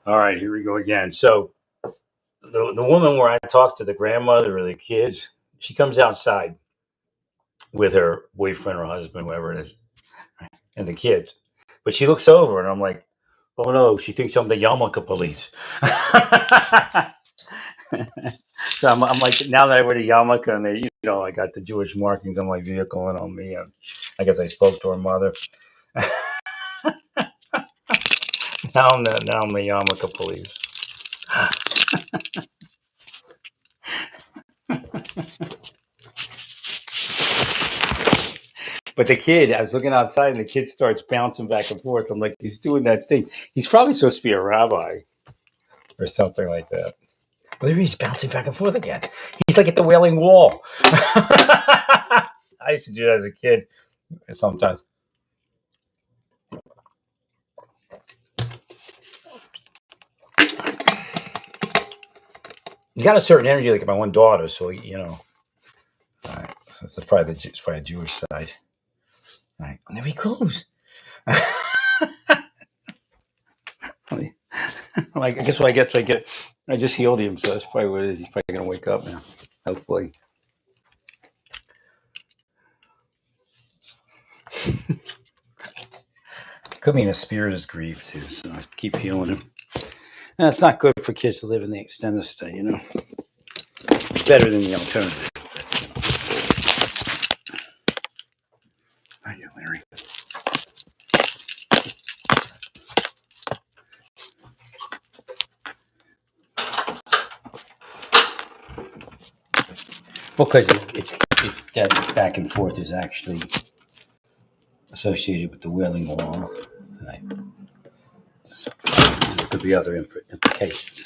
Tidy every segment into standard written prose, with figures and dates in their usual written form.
All right, here we go again. So the woman where I talked to the grandmother or the kids, she comes outside with her boyfriend or husband, whoever it is, and the kids. But she looks over, and I'm like, oh no, she thinks I'm the yarmulke police. So I'm like, now that I wear the yarmulke and I got the Jewish markings on my vehicle and on me, I guess I spoke to her mother. Now I'm the yarmulke police. But the kid, I was looking outside, and the kid starts bouncing back and forth. I'm like, he's doing that thing. He's probably supposed to be a rabbi or something like that. But he's bouncing back and forth again. He's like at the Wailing Wall. I used to do that as a kid sometimes. He got a certain energy like my one daughter, so All right, so it's probably the Jewish side. All right, and there he goes. Like, I guess what I just healed him, so that's probably what it is. He's probably gonna wake up now, hopefully. Could be in a spirit of grief too, so I keep healing him. And it's not good for kids to live in the extended stay, It's better than the alternative. Thank you, Larry. Well, because that back and forth is actually associated with the Wailing Wall. Right. So there could be other implications.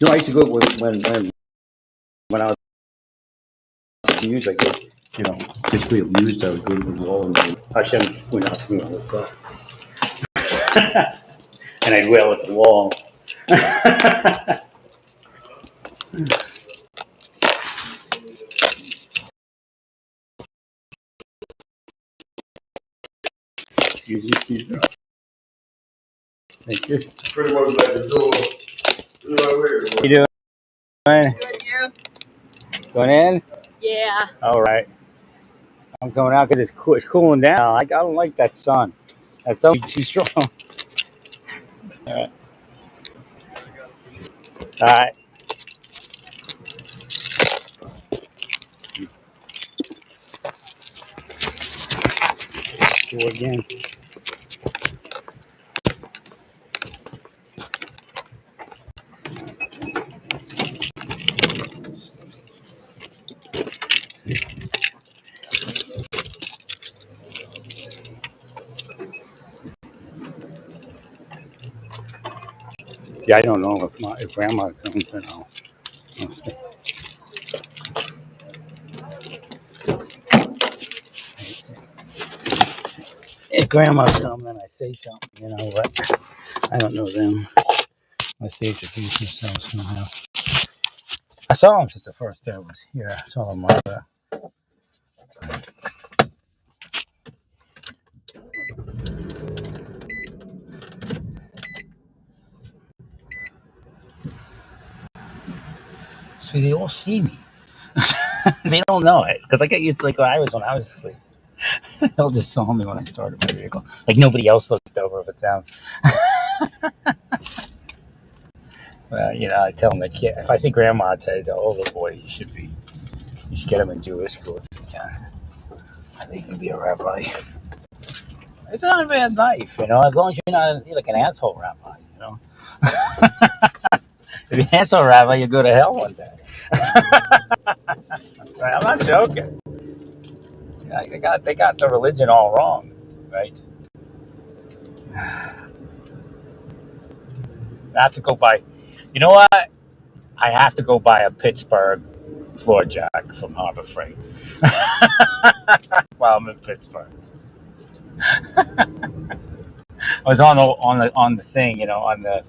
I used to go when I was abused. I go, physically abused. I would go to the wall and go, Hashem went out to me and looked up, and I'd wail at the wall. Excuse me. Thank you. Pretty much like the door. You doing? Good, you? Going in? Yeah. All right. I'm going out because it's cooling down. I don't like that sun. That sun's too strong. All right. All right. Go again. Yeah, I don't know if grandma comes or no. If grandma comes, then I say something, but I don't know them. Unless they introduce themselves somehow. I saw them since the first day I was here. I saw them mother. See, they all see me. They don't know it because I get used to when I was asleep. They'll just saw me when I started my vehicle. Like nobody else looked over but them. Well, I tell them they can't. If I see grandma, I tell you, oh boy, you should get them in Jewish school if you can. I think you can be a rabbi. It's not a bad life, as long as you're not like an asshole rabbi, If you're an asshole rabbi, you go to hell one day. I'm not joking. Yeah, they got the religion all wrong, right? I have to go buy. You know what? I have to go buy a Pittsburgh floor jack from Harbor Freight while I'm in Pittsburgh. I was on the thing, on the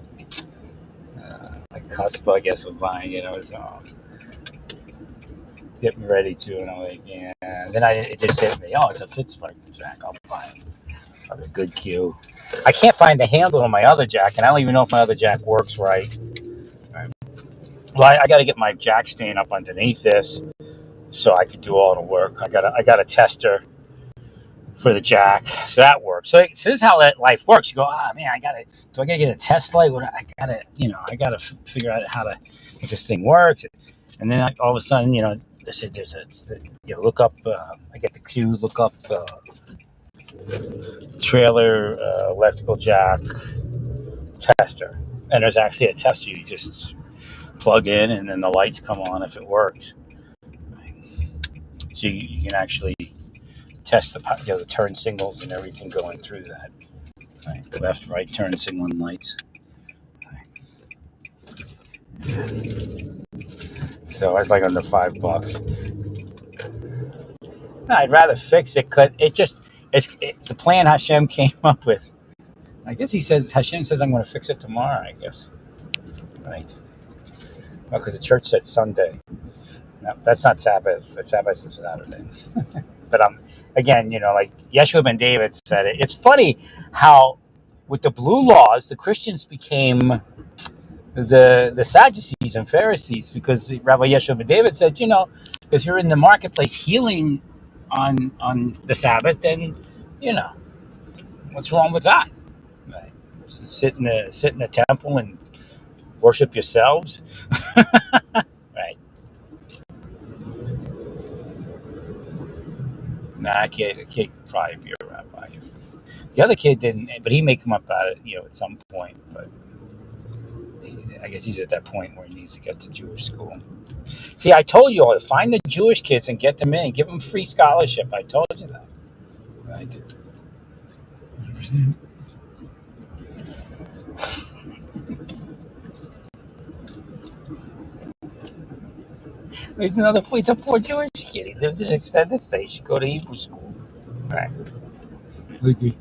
cusp, I guess, of buying it. I was getting ready to, and I'm like, yeah. And then it just hit me. Oh, it's a Pittsburgh jack. I'll buy it. A good cue. I can't find the handle on my other jack, and I don't even know if my other jack works right. Well, I got to get my jack stand up underneath this so I could do all the work. I got a tester for the jack, so that works. So this is how that life works. You go, man, I gotta get a test light? I gotta figure out if this thing works. And then all of a sudden, look up. I get the cue, look up trailer electrical jack tester, and there's actually a tester you just plug in, and then the lights come on if it works. So you can actually test the turn signals and everything going through that. Right. Left, right, turn signal and lights. So it's like under $5. I'd rather fix it because it's the plan Hashem came up with. I guess Hashem says I'm going to fix it tomorrow. I guess, right? Well, because the church said Sunday. No, that's not Sabbath. The Sabbath is Saturday. But again, like Yeshua ben David said it. It's funny how with the blue laws, the Christians became the Sadducees and Pharisees, because Rabbi Yeshua ben David said, if you're in the marketplace healing on the Sabbath, then what's wrong with that? Right? Sit in the temple and worship yourselves, right? Nah, a kid probably be a rabbi. The other kid didn't, but he may come up at it, at some point. But I guess he's at that point where he needs to get to Jewish school. See, I told you all, find the Jewish kids and get them in, give them free scholarship. I told you that, right? It's a poor Jewish kid. He lives in an extended stay. He should go to Hebrew school, right? Okay.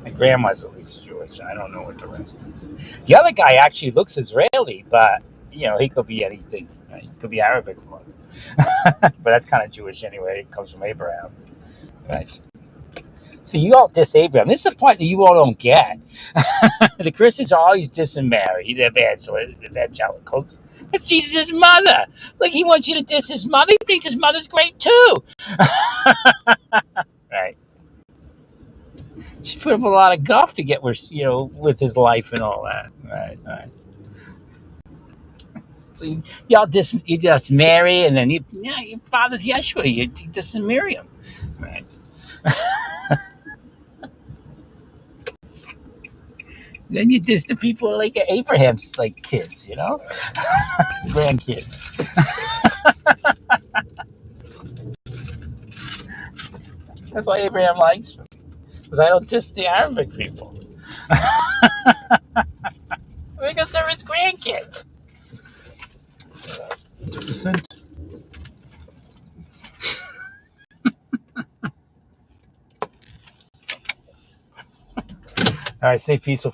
My grandma's at least Jewish. I don't know what the rest is. The other guy actually looks Israeli, but he could be anything. He could be Arabic blood, but that's kind of Jewish anyway. It comes from Abraham, right? So you all diss Abraham. This is the part that you all don't get. The Christians are always dissing Mary, the evangelicals. That's Jesus' mother. Like, he wants you to diss his mother. He thinks his mother's great too. Right. She put up a lot of guff to get where, with his life and all that. Right. So y'all you just Mary, and then your father's Yeshua. You diss Miriam. Right. Then you diss the people like Abraham's kids, grandkids. That's why Abraham likes me, because I don't diss the Arabic people. Because they're his grandkids. 100%. All right, stay peaceful.